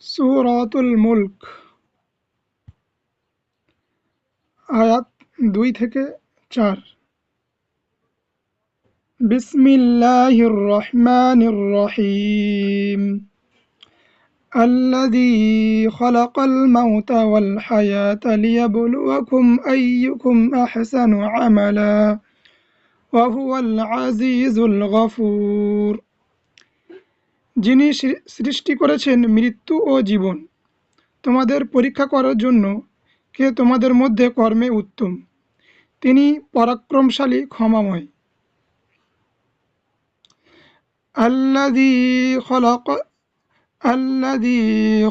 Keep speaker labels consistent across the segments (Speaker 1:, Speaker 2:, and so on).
Speaker 1: সূরাতুল মুলক আয়াত 2-4। বিসমিল্লাহির রহমানির রহিম। الذي خلق الموت والحياة ليبلوكم أيكم أحسن عملا وهو العزيز الغفور। যিনি সৃষ্টি করেছেন মৃত্যু ও জীবন, তোমাদের পরীক্ষা করার জন্য কে তোমাদের মধ্যে কর্মে উত্তম। তিনি পরাক্রমশালী, ক্ষমাময়। الذي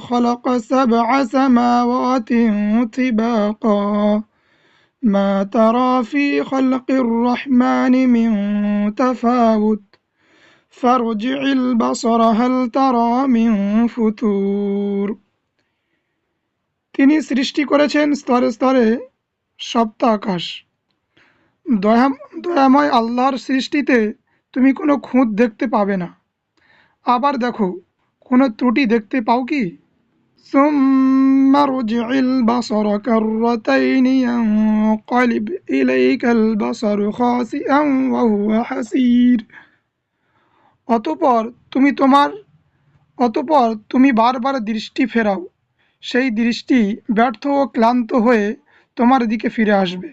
Speaker 1: خلق 7 سماوات طباقا ما ترى في خلق الرحمن من تفاوت فارجع البصر هل ترى من ফুতুর। তিনি সৃষ্টি করেছেন স্তরে স্তরে সপ্ত আকাশ। দয়াময় আল্লাহর সৃষ্টিতে তুমি কোনো খুঁত দেখতে পাবে না। আবার দেখো, কোনো ত্রুটি দেখতে পাও কি? সুম্মা রুজি'ল বাসরা কাররাতাইনি ইয়ানকালিব ইলাইকাল বাসারু খাসিআন ওয়া হুয়া হাসীর। অতঃপর তুমি বারবার দৃষ্টি ফেরাও, সেই দৃষ্টি ব্যর্থ ও ক্লান্ত হয়ে তোমার দিকে ফিরে আসবে।